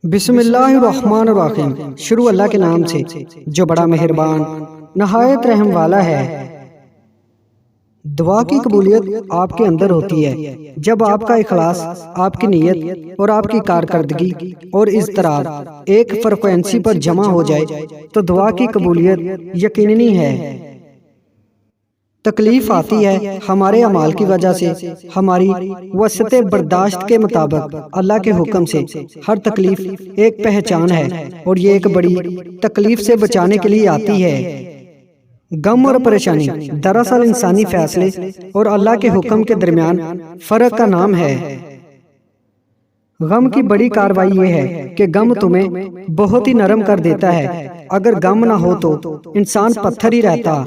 بسم اللہ الرحمن الرحیم۔ شروع اللہ کے نام سے جو بڑا مہربان نہایت رحم والا ہے۔ دعا کی قبولیت آپ کے اندر ہوتی ہے جب آپ کا اخلاص، آپ کی نیت اور آپ کی کارکردگی اور اضطراب ایک فریکوینسی پر جمع ہو جائے تو دعا کی قبولیت یقینی ہے۔ تکلیف آتی ہے ہمارے اعمال کی وجہ سے، ہماری وسعت برداشت کے مطابق اللہ کے حکم سے۔ ہر تکلیف ایک پہچان ہے اور یہ ایک بڑی تکلیف سے بچانے کے لیے آتی ہے۔ غم اور پریشانی دراصل انسانی فیصلے اور اللہ کے حکم کے درمیان فرق کا نام ہے۔ غم کی بڑی کاروائی یہ ہے کہ غم تمہیں بہت ہی نرم کر دیتا ہے۔ اگر غم نہ ہو تو انسان پتھر ہی رہتا۔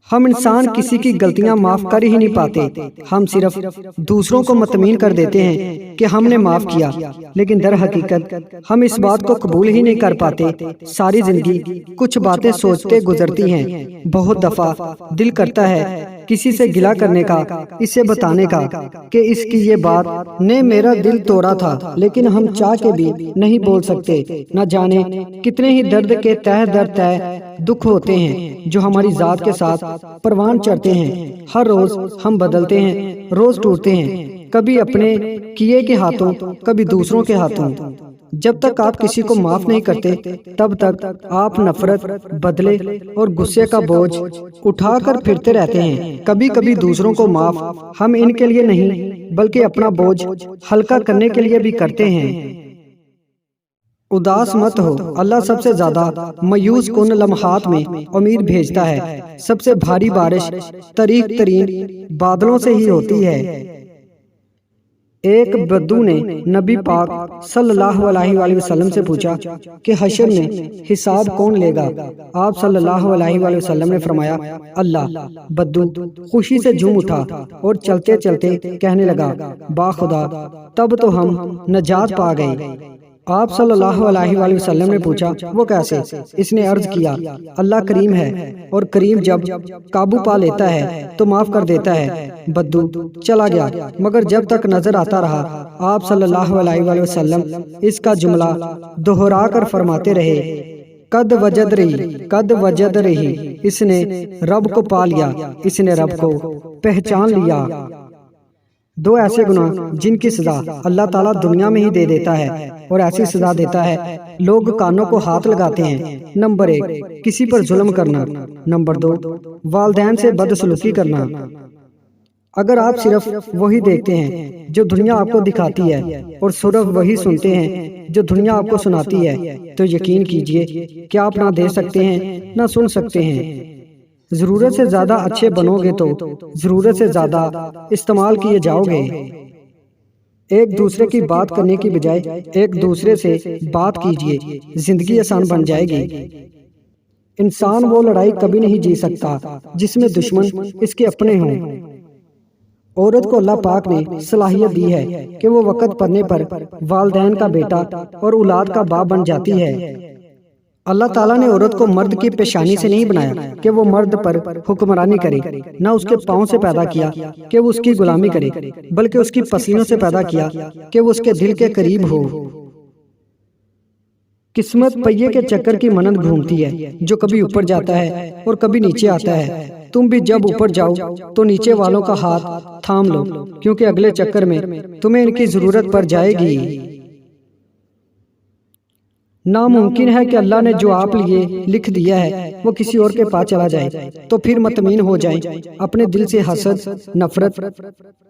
ہم انسان کسی کی غلطیاں معاف کر ہی نہیں پاتے، ہم صرف دوسروں کو مطمئن کر دیتے ہیں کہ ہم نے معاف کیا، لیکن در حقیقت ہم اس بات کو قبول ہی نہیں کر پاتے۔ ساری زندگی کچھ باتیں سوچتے گزرتی ہیں۔ بہت دفعہ دل کرتا ہے کسی سے گلہ کرنے کا، اسے بتانے کا کہ اس کی یہ بات نے میرا دل توڑا تھا، لیکن ہم چاہ کے بھی نہیں بول سکتے۔ نہ جانے کتنے ہی درد کے تہ در تہ دکھ ہوتے ہیں جو ہماری ذات کے ساتھ پروان چڑھتے ہیں۔ ہر روز ہم بدلتے ہیں، روز ٹوٹتے ہیں، کبھی اپنے کیے کے ہاتھوں، کبھی دوسروں کے ہاتھوں۔ جب تک آپ کسی کو معاف نہیں کرتے تب تک آپ نفرت، بدلے اور غصے کا بوجھ اٹھا کر پھرتے رہتے ہیں۔ کبھی کبھی دوسروں کو معاف ہم ان کے لیے نہیں بلکہ اپنا بوجھ ہلکا کرنے کے لیے بھی کرتے ہیں۔ اداس مت ہو، اللہ سب سے زیادہ مایوس کن لمحات میں امید بھیجتا ہے۔ سب سے بھاری بارش طریق ترین بادلوں سے ہی ہوتی ہے۔ ایک بدو نے نبی پاک صلی اللہ علیہ وآلہ وسلم سے پوچھا کہ حشر میں حساب کون لے گا؟ آپ صلی اللہ علیہ وآلہ وسلم نے فرمایا اللہ۔ بدو خوشی سے جھوم اٹھا اور چلتے چلتے کہنے لگا باخدا تب تو ہم نجات پا گئے۔ آپ صلی اللہ علیہ وآلہ وسلم نے پوچھا وہ کیسے؟ اس نے عرض کیا اللہ کریم ہے اور کریم جب قابو پا لیتا ہے تو معاف کر دیتا ہے۔ بدو چلا گیا مگر جب تک نظر آتا رہا آپ صلی اللہ علیہ وآلہ وسلم اس کا جملہ دہرا کر فرماتے رہے قد وجد رہی، اس نے رب کو پا لیا، اس نے رب کو پہچان لیا۔ دو ایسے گناہ جن کی سزا اللہ تعالیٰ دنیا میں ہی دے دیتا ہے اور ایسی سزا دیتا ہے لوگ کانوں کو ہاتھ لگاتے ہیں۔ نمبر 1 کسی پر ظلم کرنا، نمبر 2 والدین سے بدسلوکی کرنا۔ اگر آپ صرف وہی دیکھتے ہیں جو دنیا آپ کو دکھاتی ہے اور صرف وہی سنتے ہیں جو دنیا آپ کو سناتی ہے تو یقین کیجئے کہ آپ نہ دیکھ سکتے ہیں نہ سن سکتے ہیں۔ ضرورت سے زیادہ اچھے بنو گے تو ضرورت سے زیادہ استعمال کیے جاؤ گے۔ ایک دوسرے کی بات کرنے کی بجائے ایک دوسرے سے بات کیجئے، زندگی آسان بن جائے گی۔ انسان وہ لڑائی کبھی نہیں جی سکتا جس میں دشمن اس کے اپنے ہوں۔ عورت کو اللہ پاک نے صلاحیت دی ہے کہ وہ وقت پڑنے پر والدین کا بیٹا اور اولاد کا باپ بن جاتی ہے۔ اللہ تعالیٰ نے عورت کو مرد کی پیشانی سے نہیں بنایا کہ وہ مرد پر حکمرانی کرے، نہ اس کے پاؤں سے پیدا کیا کہ وہ اس کی غلامی کرے، بلکہ اس کی پسلیوں سے پیدا کیا کہ وہ اس کے دل کے قریب ہو۔ قسمت پہیے کے چکر کی مانند گھومتی ہے جو کبھی اوپر جاتا ہے اور کبھی نیچے آتا ہے۔ تم بھی جب اوپر جاؤ تو نیچے والوں کا ہاتھ تھام لو، کیونکہ اگلے چکر میں تمہیں ان کی ضرورت پڑ جائے گی۔ ناممکن ہے کہ اللہ نے جو آپ لیے لکھ دیا ہے وہ کسی اور کے پاس چلا جائے، تو پھر مطمئن ہو جائیں، اپنے دل سے حسد، نفرت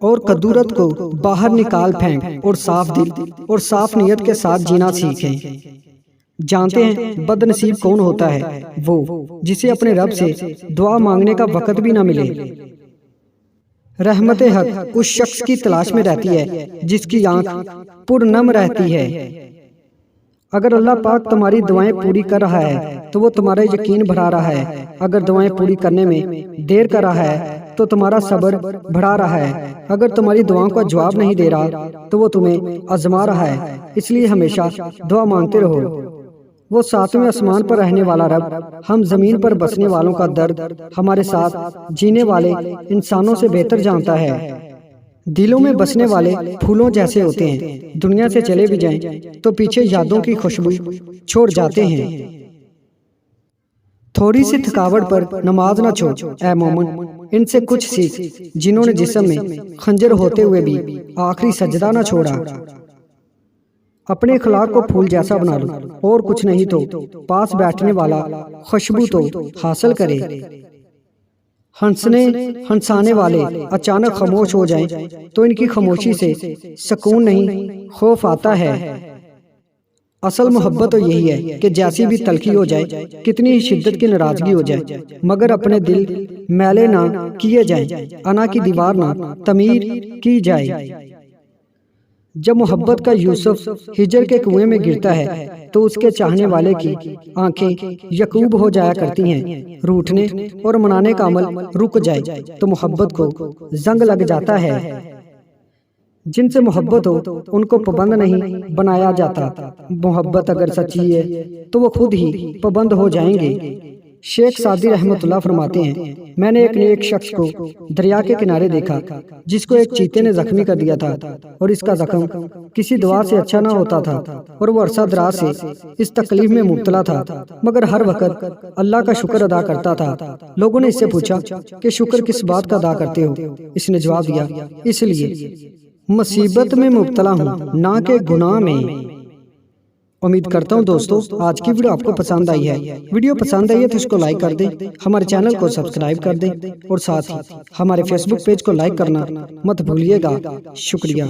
اور کدورت کو باہر نکال پھینک اور صاف دل اور صاف نیت کے ساتھ جینا سیکھیں۔ جانتے ہیں بد نصیب کون ہوتا ہے؟ وہ جسے اپنے رب سے دعا مانگنے کا وقت بھی نہ ملے۔ رحمت حق اس شخص کی تلاش میں رہتی ہے جس کی آنکھ پرنم رہتی ہے۔ اگر اللہ پاک تمہاری دعائیں پوری کر رہا ہے تو وہ تمہارا یقین بڑھا رہا ہے، اگر دعائیں پوری کرنے میں دیر کر رہا ہے تو تمہارا صبر بڑھا رہا ہے، اگر تمہاری دعاؤں کا جواب نہیں دے رہا تو وہ تمہیں آزما رہا ہے۔ اس لیے ہمیشہ دعا مانگتے رہو۔ وہ ساتویں آسمان پر رہنے والا رب ہم زمین پر بسنے والوں کا درد ہمارے ساتھ جینے والے انسانوں سے بہتر جانتا ہے۔ دلوں میں بسنے والے پھولوں جیسے ہوتے ہیں، دنیا سے چلے بھی جائیں تو پیچھے یادوں کی خوشبو چھوڑ جاتے ہیں۔ تھوڑی سی تھکاوٹ پر نماز نہ چھوڑ اے مومن، ان سے کچھ سیکھ جنہوں نے جسم میں خنجر ہوتے ہوئے بھی آخری سجدہ نہ چھوڑا۔ اپنے اخلاق کو پھول جیسا بنا لو، اور کچھ نہیں تو پاس بیٹھنے والا خوشبو تو حاصل کرے۔ ہنسانے والے اچانک خاموش ہو جائیں تو ان کی خاموشی سے سکون نہیں، خوف آتا ہے۔ اصل محبت تو یہی ہے کہ جیسی بھی تلخی ہو جائے، کتنی ہی شدت کی ناراضگی ہو جائے، مگر اپنے دل میلے نہ کیے جائیں، انا کی دیوار نہ تعمیر کی جائے۔ جب محبت کا یوسف ہجر کے کنویں میں گرتا ہے تو اس کے چاہنے والے کی آنکھیں یعقوب ہو جایا کرتی ہیں۔ روٹھنے اور منانے کا عمل رک جائے تو محبت کو زنگ لگ جاتا ہے۔ جن سے محبت ہو ان کو پابند نہیں بنایا جاتا۔ محبت اگر سچی ہے تو وہ خود ہی پابند ہو جائیں گے۔ شیخ سعدی رحمۃ اللہ فرماتے ہیں، میں نے ایک نیک شخص کو دریا کے کنارے دیکھا جس کو ایک چیتے نے زخمی کر دیا تھا، اور اس کا زخم کسی دوا سے اچھا نہ ہوتا تھا، اور وہ عرصہ دراز سے اس تکلیف میں مبتلا تھا، مگر ہر وقت اللہ کا شکر ادا کرتا تھا۔ لوگوں نے اس سے پوچھا کہ شکر کس بات کا ادا کرتے ہو؟ اس نے جواب دیا، اس لیے مصیبت میں مبتلا ہوں، نہ کہ گناہ میں۔ امید کرتا ہوں دوستو آج کی ویڈیو آپ کو پسند آئی ہے۔ ویڈیو پسند آئی ہے تو اس کو لائک کر دیں، ہمارے چینل کو سبسکرائب کر دیں، اور ساتھ ہی ہمارے فیس بک پیج کو لائک کرنا مت بھولیے گا۔ شکریہ۔